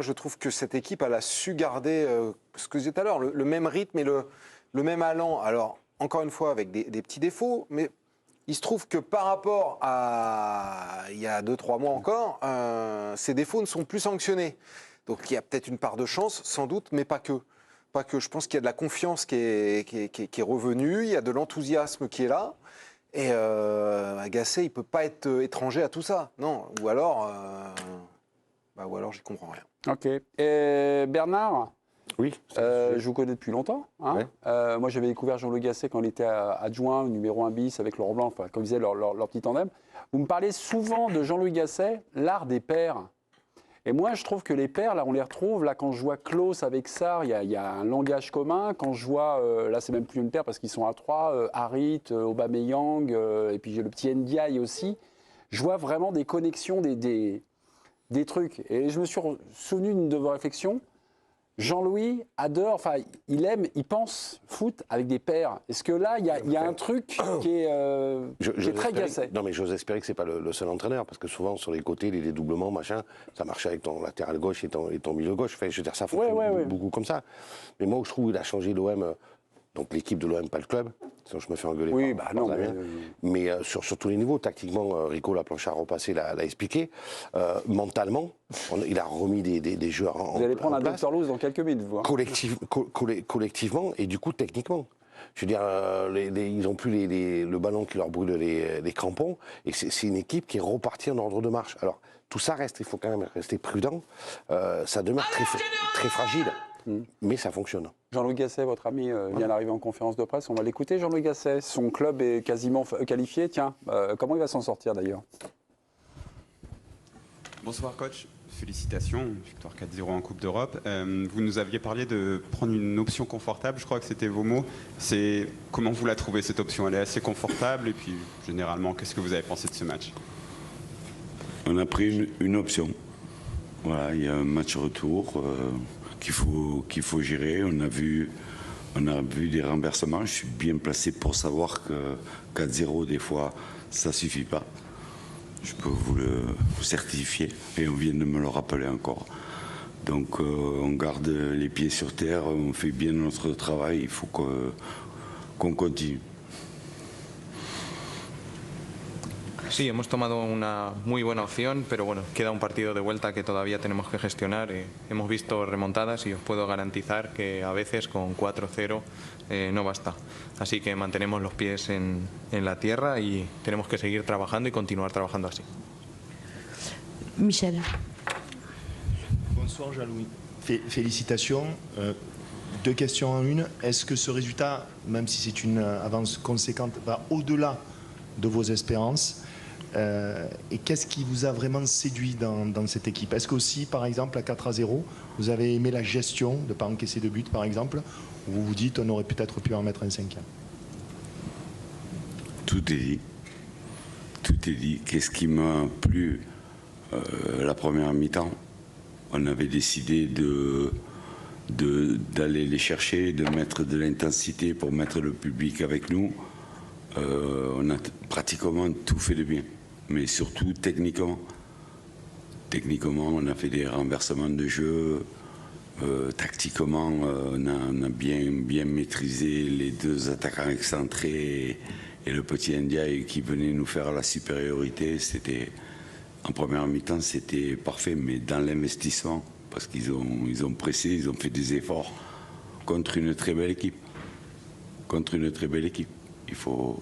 Je trouve que cette équipe, elle a su garder ce que je disais tout à l'heure, le même rythme et le même allant. Alors, encore une fois, avec des petits défauts, mais il se trouve que par rapport à il y a 2-3 mois encore, ces défauts ne sont plus sanctionnés. Donc il y a peut-être une part de chance, sans doute, mais pas que. Pas que. Je pense qu'il y a de la confiance qui est revenue, il y a de l'enthousiasme qui est là. Et Agacé, il ne peut pas être étranger à tout ça. Non. Ou alors j'y comprends rien. Ok. Et Bernard, Oui. je vous connais depuis longtemps. Hein. Ouais. Moi, j'avais découvert Jean-Louis Gasset quand il était adjoint, numéro 1 bis avec Laurent Blanc, enfin, comme disait leur petit tandem. Vous me parlez souvent de Jean-Louis Gasset, l'art des pairs. Et moi, je trouve que les pairs, là, on les retrouve. Là, quand je vois Klaus avec Sarr, il y a un langage commun. Quand je vois, là, c'est même plus une paire parce qu'ils sont à 3, Harit, Aubameyang, et puis j'ai le petit Ndiaye aussi. Je vois vraiment des connexions, des trucs. Et je me suis souvenu d'une de vos réflexions. Jean-Louis adore, enfin, il pense foot avec des pairs. Est-ce que là, il y a un truc qui est très Gasset? Non, mais j'ose espérer que c'est pas le seul entraîneur, parce que souvent, sur les côtés, les dédoublements, machin, ça marche avec ton latéral gauche et ton milieu gauche. Enfin, je veux dire, ça fonctionne beaucoup comme ça. Mais moi, où je trouve qu'il a changé l'OM, donc l'équipe de l'OM, pas le club, sinon je me fais engueuler. Oui, mais sur tous les niveaux, tactiquement, Rico, la planche à repasser, l'a expliqué. Mentalement, il a remis des joueurs en place. Vous allez prendre un Dr Louz dans quelques minutes, vous. Hein. Collectivement et du coup techniquement. Je veux dire, ils n'ont plus le ballon qui leur brûle les crampons. Et c'est une équipe qui est repartie en ordre de marche. Alors, tout ça reste, il faut quand même rester prudent. Ça demeure très fragile. Mais ça fonctionne. Jean-Louis Gasset, votre ami, vient d'arriver en conférence de presse. On va l'écouter, Jean-Louis Gasset. Son club est quasiment qualifié. Tiens, comment il va s'en sortir d'ailleurs? Bonsoir coach, félicitations, victoire 4-0 en Coupe d'Europe. Vous nous aviez parlé de prendre une option confortable, je crois que c'était vos mots. Comment vous la trouvez cette option? Elle est assez confortable et puis généralement, qu'est-ce que vous avez pensé de ce match? On a pris une option. Voilà, il y a un match retour qu'il faut gérer. On a vu des renversements. Je suis bien placé pour savoir que 4-0 des fois, ça suffit pas. Je peux vous le certifier et on vient de me le rappeler encore. Donc on garde les pieds sur terre, on fait bien notre travail, il faut qu'on continue. Sí, hemos tomado una muy buena opción, pero bueno, queda un partido de vuelta que todavía tenemos que gestionar. Hemos visto remontadas y os puedo garantizar que a veces con 4-0 no basta. Así que mantenemos los pies en la tierra y tenemos que seguir trabajando y continuar trabajando así. Michel. Bonsoir Jean-Louis. Félicitations. Deux questions en une. Est-ce que ce résultat, même si c'est une avance conséquente, va au-delà de vos espérances? Et qu'est-ce qui vous a vraiment séduit dans cette équipe? Est-ce qu'aussi, par exemple, à 4-0, vous avez aimé la gestion, de ne pas encaisser de but, par exemple, ou vous vous dites on aurait peut-être pu en mettre un cinquième? Tout est dit. Tout est dit. Qu'est-ce qui m'a plu la première mi-temps? On avait décidé d'aller les chercher, de mettre de l'intensité pour mettre le public avec nous. On a pratiquement tout fait de bien, mais surtout techniquement. Techniquement, on a fait des renversements de jeu. Tactiquement, on a bien maîtrisé les deux attaquants excentrés et le petit Ndiaye qui venait nous faire la supériorité. En première mi-temps, c'était parfait, mais dans l'investissement, parce qu'ils ont pressé, ils ont fait des efforts contre une très belle équipe. Contre une très belle équipe. Il faut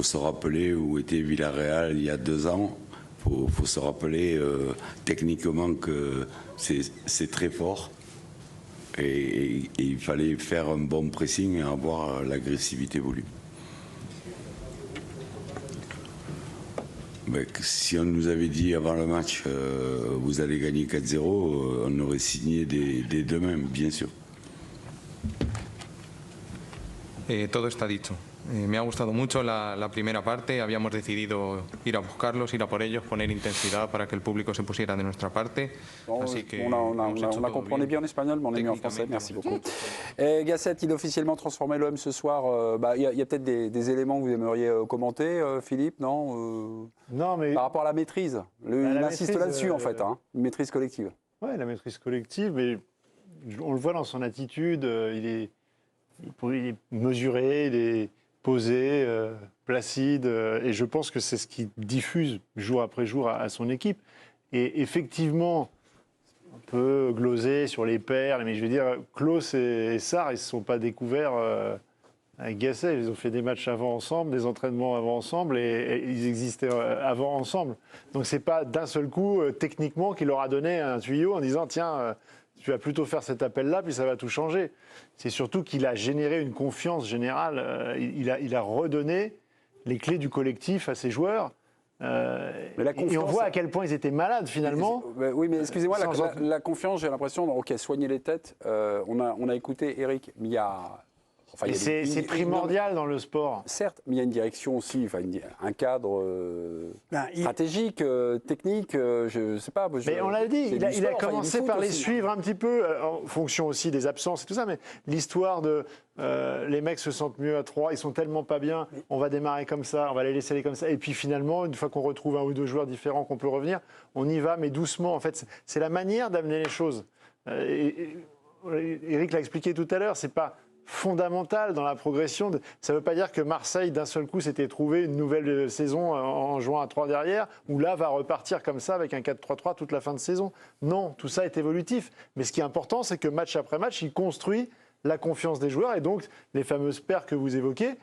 se rappeler où était Villarreal il y a 2 ans. Il faut se rappeler techniquement que c'est très fort. Et il fallait faire un bon pressing et avoir l'agressivité voulue. Mais si on nous avait dit avant le match vous allez gagner 4-0, on aurait signé dès demain, bien sûr. Todo está dicho. Me ha gustado mucho la primera parte, habíamos decidido ir a buscarlos, ir a por ellos, poner intensidad para que el público se pusiera de nuestra parte. Así que on a compris bien en espagnol, mais on l'a mis en français, merci beaucoup. Gasset, il a officiellement transformé l'OM ce soir. Il y a peut-être des éléments que vous aimeriez commenter, Philippe, non Non, mais... Par rapport à la maîtrise, il insiste là-dessus en fait, une maîtrise collective. Ouais, la maîtrise collective, mais on le voit dans son attitude, il est mesuré, il est posé, placide, et je pense que c'est ce qu'il diffuse jour après jour à son équipe. Et effectivement, on peut gloser sur les perles, mais je veux dire, Klose et Sarr, ils ne se sont pas découverts avec Gasset. Ils ont fait des matchs avant ensemble, des entraînements avant ensemble, et ils existaient avant ensemble. Donc c'est pas d'un seul coup, techniquement, qu'il leur a donné un tuyau en disant « Tiens, tu vas plutôt faire cet appel-là, puis ça va tout changer ». C'est surtout qu'il a généré une confiance générale. Il a redonné les clés du collectif à ses joueurs. Et on voit à quel point ils étaient malades finalement. Oui, mais excusez-moi, la confiance, j'ai l'impression, ok, soigner les têtes. On a écouté Eric, mais il y a. Enfin, c'est primordial dans le sport. Certes, mais il y a une direction aussi, enfin, un cadre stratégique, technique, je ne sais pas. Mais on l'a dit, il a commencé par les suivre un petit peu, en fonction aussi des absences et tout ça, mais l'histoire de les mecs se sentent mieux à 3, ils sont tellement pas bien, on va démarrer comme ça, on va les laisser aller comme ça, et puis finalement, une fois qu'on retrouve un ou deux joueurs différents, qu'on peut revenir, on y va, mais doucement. En fait, c'est la manière d'amener les choses. Eric l'a expliqué tout à l'heure, c'est pas fondamental dans la progression. Ça ne veut pas dire que Marseille, d'un seul coup, s'était trouvé une nouvelle saison en jouant à 3 derrière, où là, va repartir comme ça avec un 4-3-3 toute la fin de saison. Non, tout ça est évolutif. Mais ce qui est important, c'est que match après match, il construit la confiance des joueurs. Et donc, les fameuses paires que vous évoquez,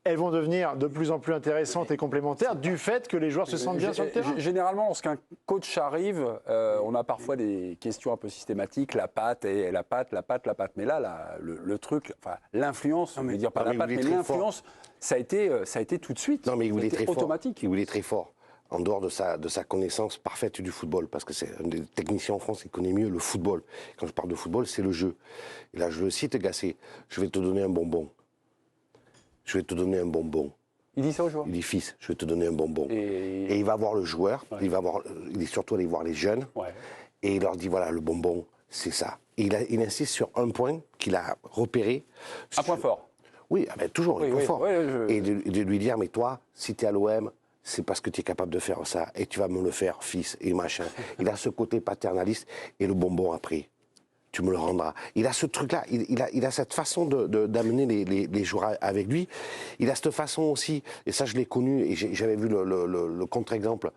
elles vont devenir de plus en plus intéressantes et complémentaires du fait que les joueurs se sentent bien sur le terrain. Généralement, lorsqu'un coach arrive, on a parfois des questions un peu systématiques, la patte. Mais là, le truc, enfin, l'influence, je ne veux dire pas la patte, mais l'influence, ça a été tout de suite. Non, mais il voulait très automatique. Il voulait très fort. En dehors de sa connaissance parfaite du football, parce que c'est un des techniciens en France qui connaît mieux le football. Quand je parle de football, c'est le jeu. Et là, je le cite, Gasset, je vais te donner un bonbon. Je vais te donner un bonbon. Il dit ça aux joueurs. Il dit, fils, je vais te donner un bonbon. Et il va voir le joueur, ouais. Il est surtout allé voir les jeunes, ouais. Et il leur dit, voilà, le bonbon, c'est ça. Et il insiste sur un point qu'il a repéré. Un point fort. Oui, toujours un point fort. Oui, Et de lui dire, mais toi, si tu es à l'OM, c'est parce que tu es capable de faire ça, et tu vas me le faire, fils, et machin. Il a ce côté paternaliste, et le bonbon après. Tu me le rendras. Il a ce truc-là, il a cette façon d'amener les joueurs avec lui. Il a cette façon aussi, et ça je l'ai connu, et j'avais vu le contre-exemple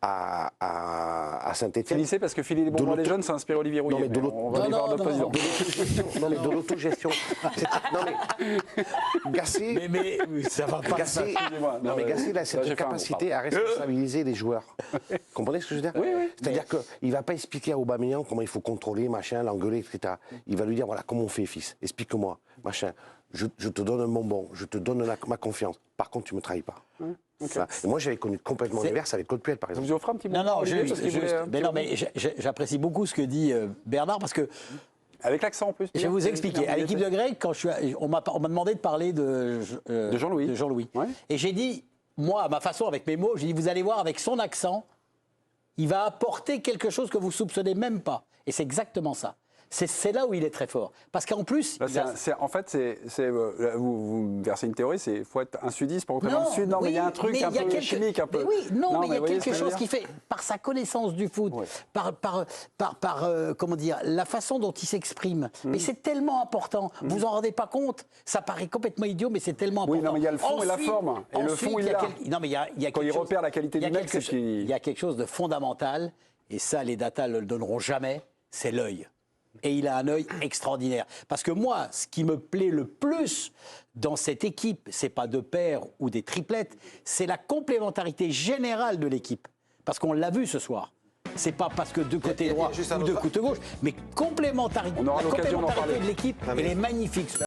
à Saint-Étienne. Finissez parce que filer les bonbons à les jeunes, ça inspire Olivier Rouillet. Non, mais on va aller voir notre président. Non, mais de l'autogestion. Non, mais Gasset. Mais ça va pas. Gasset, non, mais Gasset, il a cette capacité à responsabiliser les joueurs. Vous comprenez ce que je veux dire? Oui. C'est-à-dire qu'il ne va pas expliquer à Aubameyang comment il faut contrôler, machin, l'engueuler, etc. Il va lui dire, voilà, comment on fait, fils? Explique-moi, machin. Je te donne un bonbon, je te donne ma confiance. Par contre, tu ne me trahis pas. Okay. Et moi, j'avais connu complètement l'inverse avec Claude Puel, par exemple. Vous offrez un petit bonbon? Non, mais j'apprécie beaucoup ce que dit Bernard, parce que... Avec l'accent en plus. Je vais vous expliquer. À l'équipe de Greg, quand on m'a demandé de parler de Jean-Louis. Ouais. Et j'ai dit, moi, à ma façon, avec mes mots, j'ai dit, vous allez voir, avec son accent, il va apporter quelque chose que vous ne soupçonnez même pas. Et c'est exactement ça. C'est là où il est très fort. Parce qu'en plus... En fait, vous versez une théorie, il faut être un sudiste pour entrer dans le sud. Non, mais il y a un truc un peu chimique. Un peu. Mais oui, mais il y a quelque chose qui fait, par sa connaissance du foot, par comment dire, la façon dont il s'exprime. Mais c'est tellement important. Vous vous en rendez pas compte. Ça paraît complètement idiot, mais c'est tellement important. Oui, non, mais il y a le fond et la forme. Et le fond, il est là. Non, mais il y a quand il repère la qualité du mec, il y a quelque chose de fondamental, et ça, les datas ne le donneront jamais, c'est l'œil. Et il a un œil extraordinaire. Parce que moi, ce qui me plaît le plus dans cette équipe, c'est pas de paires ou des triplettes, c'est la complémentarité générale de l'équipe. Parce qu'on l'a vu ce soir. C'est pas parce que deux côtés droits ou deux côtés gauche, mais complémentarité. On aura l'occasion d'en parler. De l'équipe, elle est magnifique.